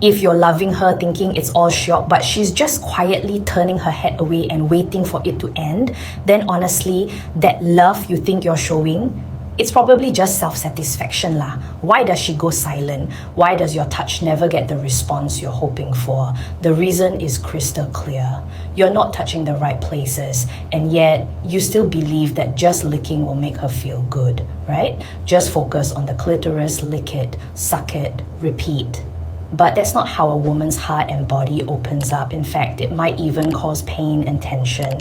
If you're loving her thinking it's all shock, but she's just quietly turning her head away and waiting for it to end, then honestly, that love you think you're showing, it's probably just self-satisfaction lah. Why does she go silent? Why does your touch never get the response you're hoping for? The reason is crystal clear. You're not touching the right places, and yet you still believe that just licking will make her feel good, right? Just focus on the clitoris, lick it, suck it, repeat. But that's not how a woman's heart and body opens up. In fact, it might even cause pain and tension.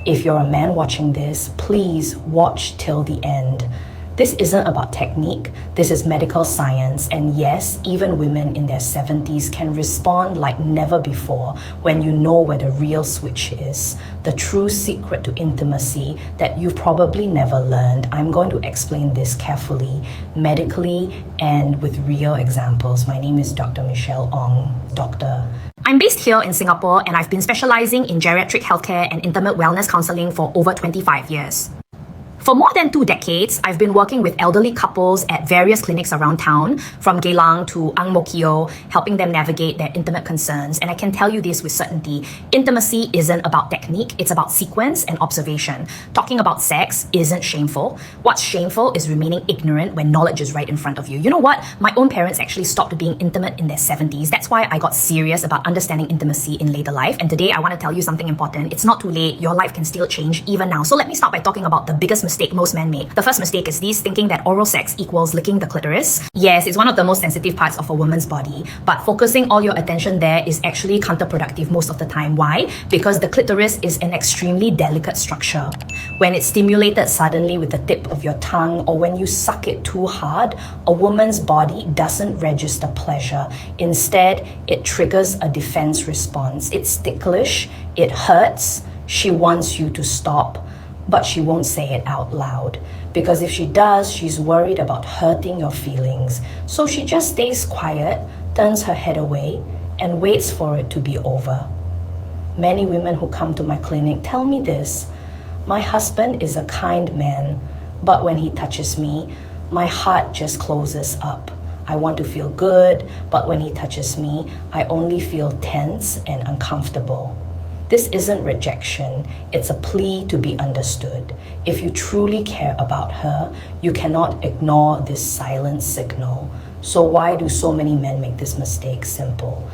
If you're a man watching this, please watch till the end. This isn't about technique, this is medical science, and yes, even women in their 70s can respond like never before when you know where the real switch is. The true secret to intimacy that you've probably never learned. I'm going to explain this carefully, medically, and with real examples. My name is Dr. Michelle Ong, doctor. I'm based here in Singapore, and I've been specializing in geriatric healthcare and intimate wellness counseling for over 25 years. For more than 2 decades, I've been working with elderly couples at various clinics around town, from Geylang to Ang Mo Kio, helping them navigate their intimate concerns. And I can tell you this with certainty, intimacy isn't about technique, it's about sequence and observation. Talking about sex isn't shameful. What's shameful is remaining ignorant when knowledge is right in front of you. You know what? My own parents actually stopped being intimate in their 70s. That's why I got serious about understanding intimacy in later life. And today I want to tell you something important. It's not too late. Your life can still change even now. So let me start by talking about the biggest mistake most men make. The first mistake is this, thinking that oral sex equals licking the clitoris. Yes, it's one of the most sensitive parts of a woman's body, but focusing all your attention there is actually counterproductive most of the time. Why? Because the clitoris is an extremely delicate structure. When it's stimulated suddenly with the tip of your tongue, or when you suck it too hard, a woman's body doesn't register pleasure. Instead, it triggers a defense response. It's ticklish, it hurts, she wants you to stop, but she won't say it out loud. Because if she does, she's worried about hurting your feelings. So she just stays quiet, turns her head away, and waits for it to be over. Many women who come to my clinic tell me this: my husband is a kind man, but when he touches me, my heart just closes up. I want to feel good, but when he touches me, I only feel tense and uncomfortable. This isn't rejection, it's a plea to be understood. If you truly care about her, you cannot ignore this silent signal. So why do so many men make this mistake? Simple.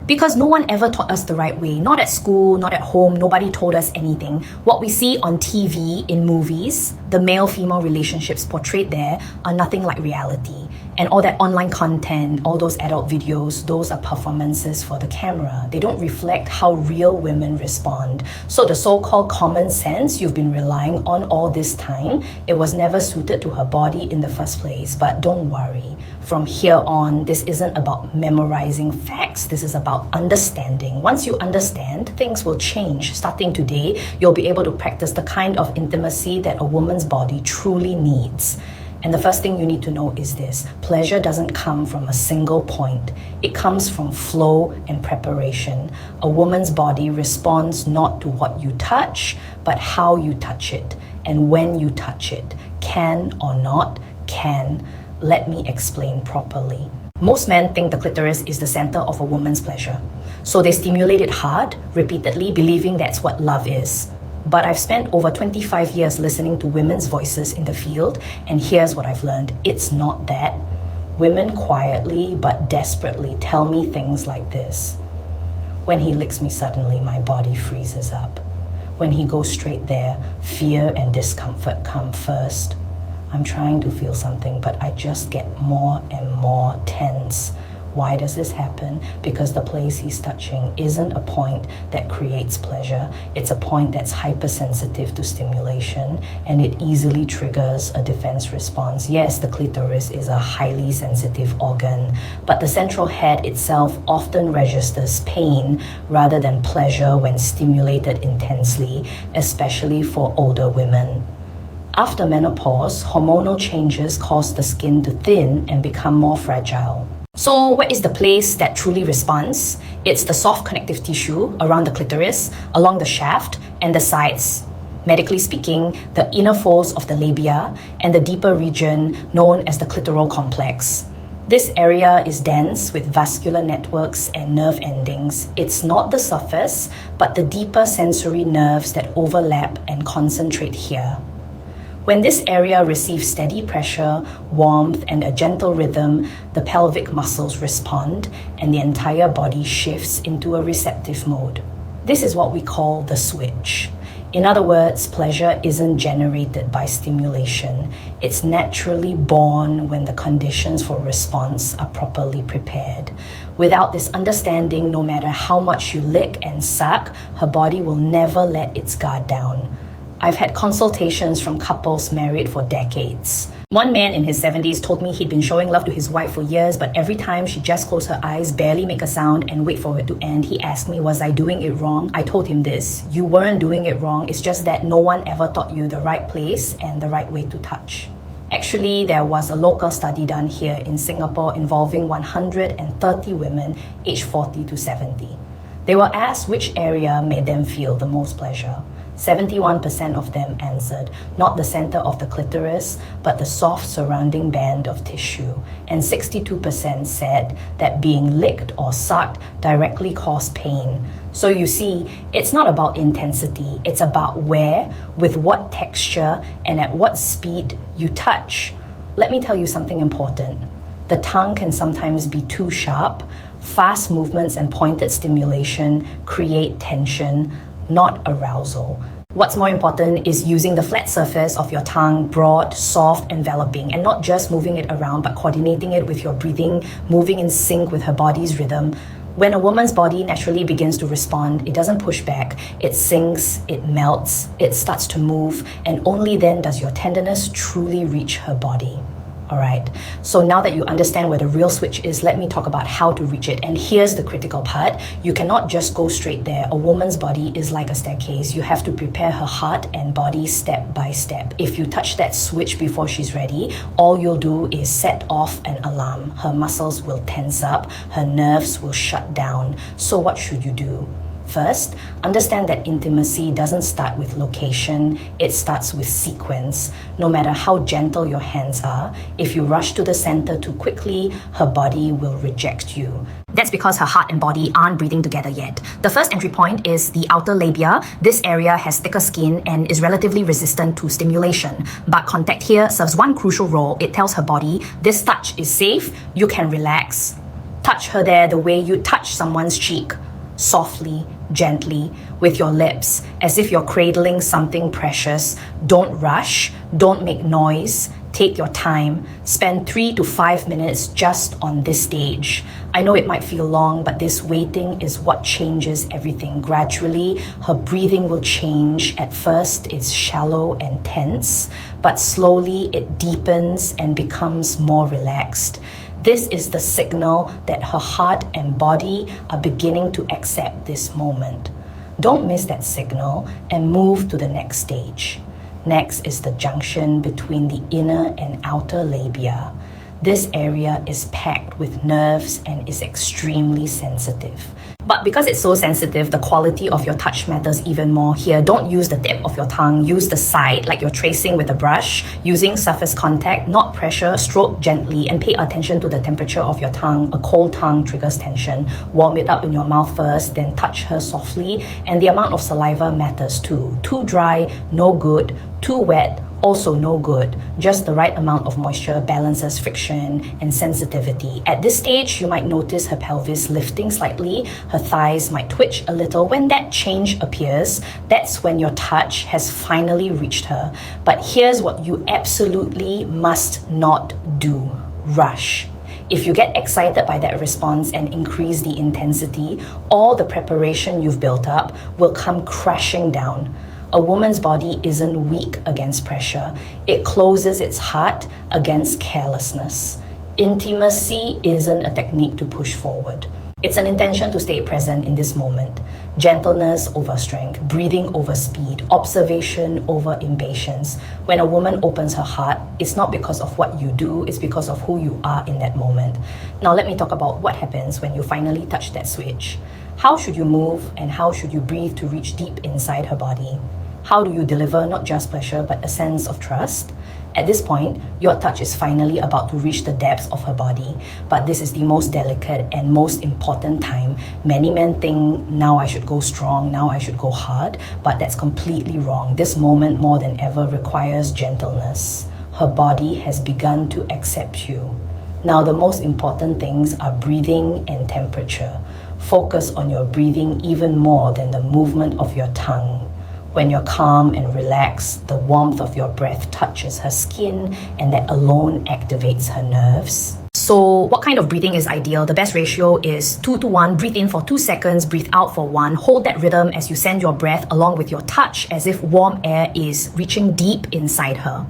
Because no one ever taught us the right way. Not at school, not at home, nobody told us anything. What we see on TV, in movies, the male-female relationships portrayed there are nothing like reality. And all that online content, all those adult videos, those are performances for the camera. They don't reflect how real women respond. So the so-called common sense you've been relying on all this time, it was never suited to her body in the first place. But don't worry. From here on, this isn't about memorizing facts. This is about understanding. Once you understand, things will change. Starting today, you'll be able to practice the kind of intimacy that a woman's body truly needs. And the first thing you need to know is this: pleasure doesn't come from a single point. It comes from flow and preparation. A woman's body responds not to what you touch, but how you touch it and when you touch it. Can or not can. Let me explain properly. Most men think the clitoris is the center of a woman's pleasure. So they stimulate it hard, repeatedly, believing that's what love is. But I've spent over 25 years listening to women's voices in the field, and here's what I've learned. It's not that. Women quietly but desperately tell me things like this: when he licks me suddenly, my body freezes up. When he goes straight there, fear and discomfort come first. I'm trying to feel something, but I just get more and more tense. Why does this happen? Because the place he's touching isn't a point that creates pleasure. It's a point that's hypersensitive to stimulation, and it easily triggers a defense response. Yes, the clitoris is a highly sensitive organ, but the central head itself often registers pain rather than pleasure when stimulated intensely, especially for older women. After menopause, hormonal changes cause the skin to thin and become more fragile. So what is the place that truly responds? It's the soft connective tissue around the clitoris, along the shaft, and the sides. Medically speaking, the inner folds of the labia and the deeper region known as the clitoral complex. This area is dense with vascular networks and nerve endings. It's not the surface, but the deeper sensory nerves that overlap and concentrate here. When this area receives steady pressure, warmth, and a gentle rhythm, the pelvic muscles respond and the entire body shifts into a receptive mode. This is what we call the switch. In other words, pleasure isn't generated by stimulation. It's naturally born when the conditions for response are properly prepared. Without this understanding, no matter how much you lick and suck, her body will never let its guard down. I've had consultations from couples married for decades. One man in his 70s told me he'd been showing love to his wife for years, but every time she just closed her eyes, barely make a sound, and wait for it to end, he asked me, was I doing it wrong? I told him this: you weren't doing it wrong, it's just that no one ever taught you the right place and the right way to touch. Actually, there was a local study done here in Singapore involving 130 women aged 40 to 70. They were asked which area made them feel the most pleasure. 71% of them answered not the center of the clitoris, but the soft surrounding band of tissue. And 62% said that being licked or sucked directly caused pain. So you see, it's not about intensity, it's about where, with what texture, and at what speed you touch. Let me tell you something important. The tongue can sometimes be too sharp. Fast movements and pointed stimulation create tension, not arousal. What's more important is using the flat surface of your tongue, broad, soft, enveloping, and not just moving it around, but coordinating it with your breathing, moving in sync with her body's rhythm. When a woman's body naturally begins to respond, it doesn't push back, it sinks, it melts, it starts to move, and only then does your tenderness truly reach her body. Alright, so now that you understand where the real switch is, let me talk about how to reach it. And here's the critical part. You cannot just go straight there. A woman's body is like a staircase. You have to prepare her heart and body step by step. If you touch that switch before she's ready, all you'll do is set off an alarm. Her muscles will tense up, her nerves will shut down. So what should you do? First, understand that intimacy doesn't start with location, it starts with sequence. No matter how gentle your hands are, if you rush to the center too quickly, her body will reject you. That's because her heart and body aren't breathing together yet. The first entry point is the outer labia. This area has thicker skin and is relatively resistant to stimulation. But contact here serves one crucial role. It tells her body, this touch is safe, you can relax. Touch her there the way you touch someone's cheek. Softly, gently, with your lips, as if you're cradling something precious. Don't rush, don't make noise, take your time. Spend 3 to 5 minutes just on this stage. I know it might feel long, but this waiting is what changes everything. Gradually, her breathing will change. At first, it's shallow and tense, but slowly it deepens and becomes more relaxed. This is the signal that her heart and body are beginning to accept this moment. Don't miss that signal and move to the next stage. Next is the junction between the inner and outer labia. This area is packed with nerves and is extremely sensitive. But because it's so sensitive, the quality of your touch matters even more here. Don't use the tip of your tongue, use the side like you're tracing with a brush. Using surface contact, not pressure, stroke gently and pay attention to the temperature of your tongue. A cold tongue triggers tension. Warm it up in your mouth first, then touch her softly. And the amount of saliva matters too. Too dry, no good. Too wet, also no good. Just the right amount of moisture balances friction and sensitivity. At this stage, you might notice her pelvis lifting slightly, her thighs might twitch a little. When that change appears, that's when your touch has finally reached her. But here's what you absolutely must not do: rush. If you get excited by that response and increase the intensity, all the preparation you've built up will come crashing down. A woman's body isn't weak against pressure. It closes its heart against carelessness. Intimacy isn't a technique to push forward. It's an intention to stay present in this moment. Gentleness over strength, breathing over speed, observation over impatience. When a woman opens her heart, it's not because of what you do, it's because of who you are in that moment. Now let me talk about what happens when you finally touch that switch. How should you move and how should you breathe to reach deep inside her body? How do you deliver not just pleasure but a sense of trust? At this point, your touch is finally about to reach the depths of her body, but this is the most delicate and most important time. Many men think, now I should go strong, now I should go hard, but that's completely wrong. This moment more than ever requires gentleness. Her body has begun to accept you. Now the most important things are breathing and temperature. Focus on your breathing even more than the movement of your tongue. When you're calm and relaxed, the warmth of your breath touches her skin, and that alone activates her nerves. So what kind of breathing is ideal? The best ratio is 2:1. Breathe in for 2 seconds, breathe out for 1. Hold that rhythm as you send your breath along with your touch as if warm air is reaching deep inside her.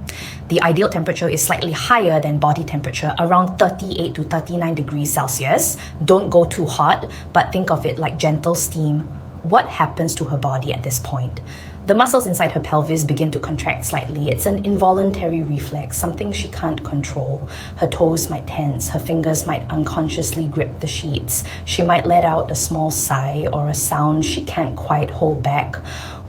The ideal temperature is slightly higher than body temperature, around 38 to 39 degrees Celsius. Don't go too hot, but think of it like gentle steam. What happens to her body at this point? The muscles inside her pelvis begin to contract slightly. It's an involuntary reflex, something she can't control. Her toes might tense, her fingers might unconsciously grip the sheets. She might let out a small sigh or a sound she can't quite hold back.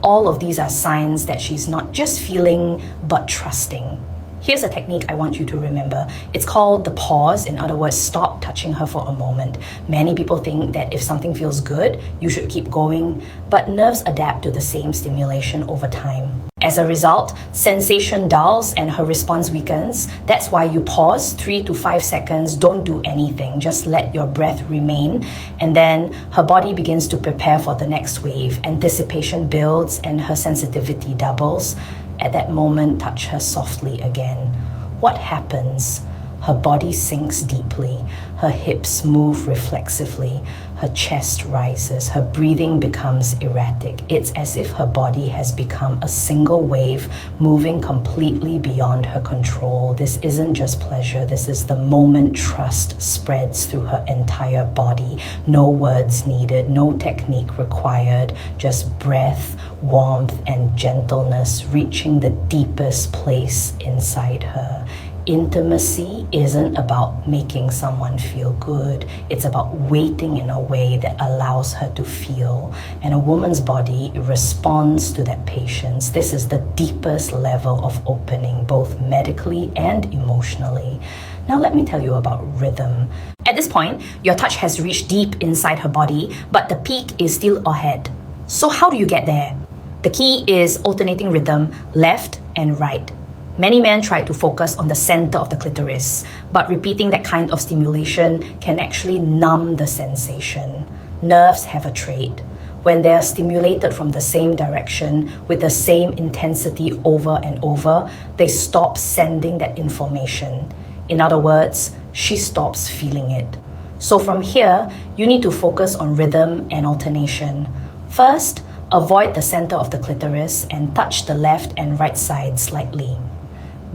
All of these are signs that she's not just feeling, but trusting. Here's a technique I want you to remember. It's called the pause. In other words, stop touching her for a moment. Many people think that if something feels good, you should keep going, but nerves adapt to the same stimulation over time. As a result, sensation dulls and her response weakens. That's why you pause 3 to 5 seconds, don't do anything, just let your breath remain. And then her body begins to prepare for the next wave. Anticipation builds and her sensitivity doubles. At that moment, touch her softly again. What happens? Her body sinks deeply. Her hips move reflexively. Her chest rises. Her breathing becomes erratic. It's as if her body has become a single wave, moving completely beyond her control. This isn't just pleasure. This is the moment trust spreads through her entire body. No words needed, no technique required, just breath, warmth, and gentleness reaching the deepest place inside her. Intimacy isn't about making someone feel good. It's about waiting in a way that allows her to feel. And a woman's body responds to that patience. This is the deepest level of opening, both medically and emotionally. Now let me tell you about rhythm. At this point, your touch has reached deep inside her body, but the peak is still ahead. So how do you get there? The key is alternating rhythm, left and right. Many men try to focus on the center of the clitoris, but repeating that kind of stimulation can actually numb the sensation. Nerves have a trait. When they are stimulated from the same direction with the same intensity over and over, they stop sending that information. In other words, she stops feeling it. So from here, you need to focus on rhythm and alternation. First, avoid the center of the clitoris and touch the left and right side slightly.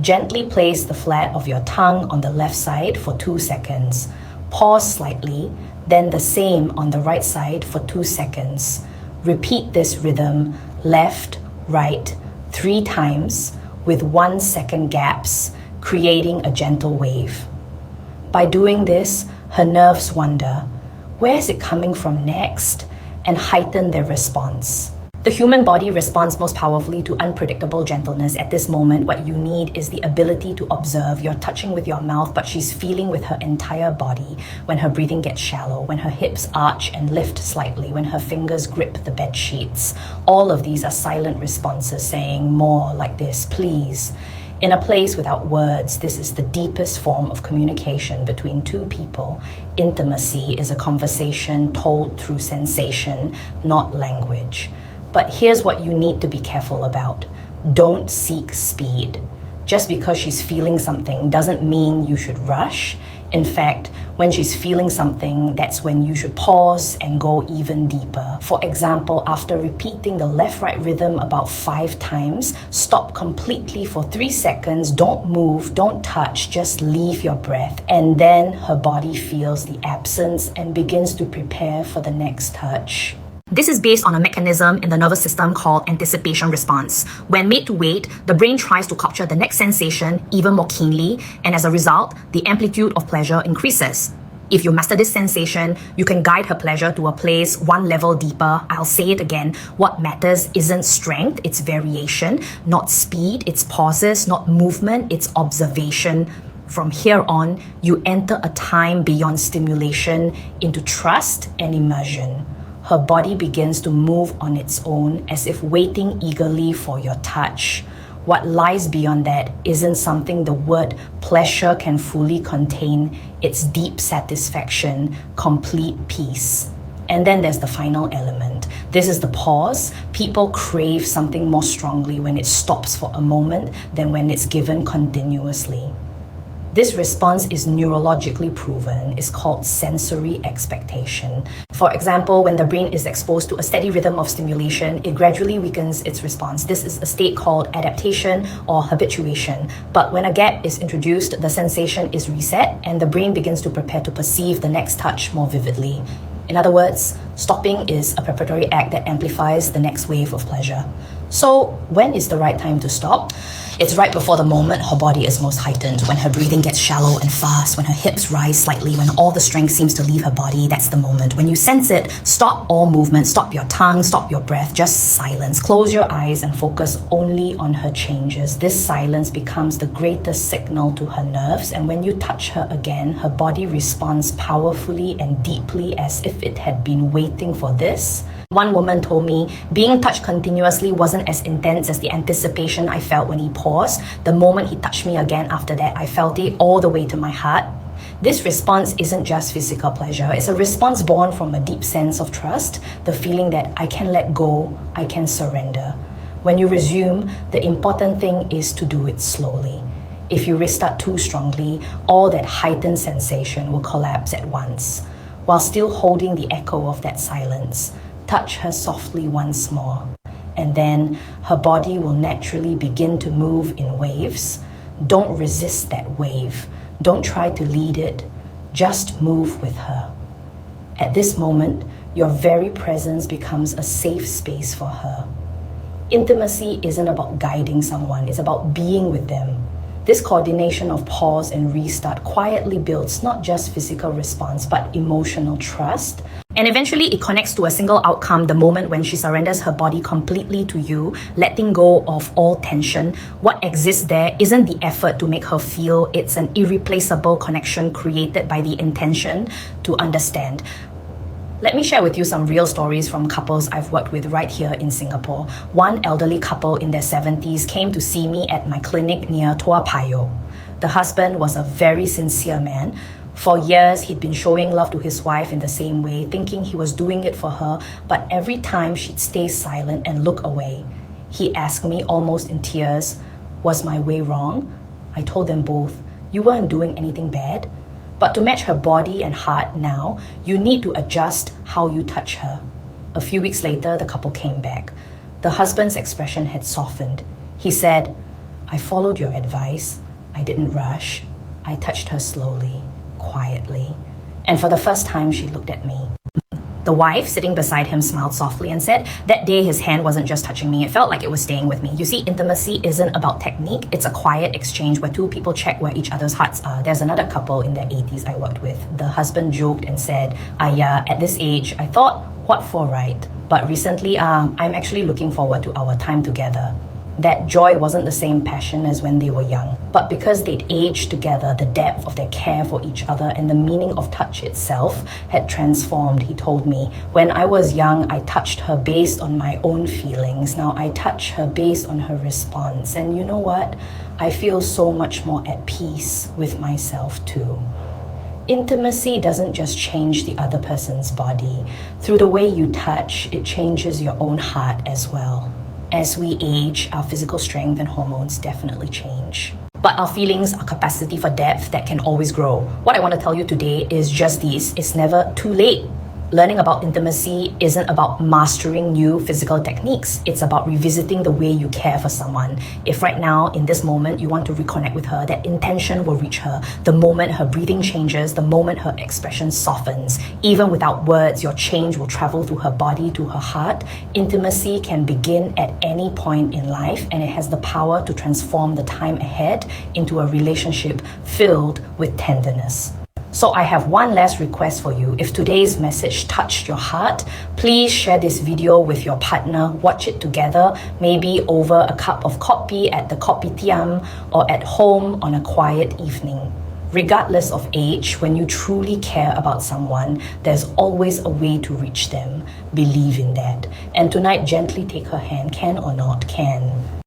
Gently place the flat of your tongue on the left side for 2 seconds. Pause slightly, then the same on the right side for 2 seconds. Repeat this rhythm, left, right, 3 times with 1 second gaps, creating a gentle wave. By doing this, her nerves wonder, where is it coming from next? And heighten their response. The human body responds most powerfully to unpredictable gentleness. At this moment, what you need is the ability to observe. You're touching with your mouth, but she's feeling with her entire body. When her breathing gets shallow, when her hips arch and lift slightly, when her fingers grip the bed sheets. All of these are silent responses saying more like this, please. In a place without words, this is the deepest form of communication between two people. Intimacy is a conversation told through sensation, not language. But here's what you need to be careful about. Don't seek speed. Just because she's feeling something doesn't mean you should rush. In fact, when she's feeling something, that's when you should pause and go even deeper. For example, after repeating the left-right rhythm about 5 times, stop completely for 3 seconds, don't move, don't touch, just leave your breath. And then her body feels the absence and begins to prepare for the next touch. This is based on a mechanism in the nervous system called anticipation response. When made to wait, the brain tries to capture the next sensation even more keenly, and as a result, the amplitude of pleasure increases. If you master this sensation, you can guide her pleasure to a place one level deeper. I'll say it again. What matters isn't strength, it's variation, not speed, it's pauses, not movement, it's observation. From here on, you enter a time beyond stimulation into trust and immersion. Her body begins to move on its own as if waiting eagerly for your touch. What lies beyond that isn't something the word pleasure can fully contain. It's deep satisfaction, complete peace. And then there's the final element. This is the pause. People crave something more strongly when it stops for a moment than when it's given continuously. This response is neurologically proven. It's called sensory expectation. For example, when the brain is exposed to a steady rhythm of stimulation, it gradually weakens its response. This is a state called adaptation or habituation. But when a gap is introduced, the sensation is reset and the brain begins to prepare to perceive the next touch more vividly. In other words, stopping is a preparatory act that amplifies the next wave of pleasure. So, when is the right time to stop? It's right before the moment her body is most heightened, when her breathing gets shallow and fast, when her hips rise slightly, when all the strength seems to leave her body. That's the moment. When you sense it, stop all movement, stop your tongue, stop your breath, just silence. Close your eyes and focus only on her changes. This silence becomes the greatest signal to her nerves, and when you touch her again, her body responds powerfully and deeply as if it had been waiting for this. One woman told me, being touched continuously wasn't as intense as the anticipation I felt when he paused. The moment he touched me again after that, I felt it all the way to my heart. This response isn't just physical pleasure. It's a response born from a deep sense of trust, the feeling that I can let go, I can surrender. When you resume, the important thing is to do it slowly. If you restart too strongly, all that heightened sensation will collapse at once. While still holding the echo of that silence, touch her softly once more, and then her body will naturally begin to move in waves. Don't resist that wave. Don't try to lead it. Just move with her. At this moment, your very presence becomes a safe space for her. Intimacy isn't about guiding someone, it's about being with them. This coordination of pause and restart quietly builds not just physical response, but emotional trust. And eventually it connects to a single outcome, the moment when she surrenders her body completely to you, letting go of all tension. What exists there isn't the effort to make her feel, it's an irreplaceable connection created by the intention to understand. Let me share with you some real stories from couples I've worked with right here in Singapore. One elderly couple in their 70s came to see me at my clinic near Toa Payoh. The husband was a very sincere man. For years, he'd been showing love to his wife in the same way, thinking he was doing it for her, but every time she'd stay silent and look away. He asked me almost in tears, was my way wrong? I told them both, you weren't doing anything bad. But to match her body and heart now, you need to adjust how you touch her. A few weeks later, the couple came back. The husband's expression had softened. He said, I followed your advice. I didn't rush. I touched her slowly, quietly. And for the first time, she looked at me. The wife, sitting beside him, smiled softly and said, that day his hand wasn't just touching me, it felt like it was staying with me. You see, intimacy isn't about technique, it's a quiet exchange where two people check where each other's hearts are. There's another couple in their 80s I worked with. The husband joked and said, at this age, I thought, what for, right? But recently, I'm actually looking forward to our time together. That joy wasn't the same passion as when they were young. But because they'd aged together, the depth of their care for each other and the meaning of touch itself had transformed, he told me. When I was young, I touched her based on my own feelings. Now I touch her based on her response. And you know what? I feel so much more at peace with myself too. Intimacy doesn't just change the other person's body. Through the way you touch, it changes your own heart as well. As we age, our physical strength and hormones definitely change. But our feelings, our capacity for depth, that can always grow. What I want to tell you today is just this: it's never too late. Learning about intimacy isn't about mastering new physical techniques. It's about revisiting the way you care for someone. If right now, in this moment, you want to reconnect with her, that intention will reach her. The moment her breathing changes, the moment her expression softens. Even without words, your change will travel through her body to her heart. Intimacy can begin at any point in life, and it has the power to transform the time ahead into a relationship filled with tenderness. So I have one last request for you. If today's message touched your heart, please share this video with your partner. Watch it together, maybe over a cup of kopi at the kopitiam or at home on a quiet evening. Regardless of age, when you truly care about someone, there's always a way to reach them. Believe in that. And tonight, gently take her hand, can or not can.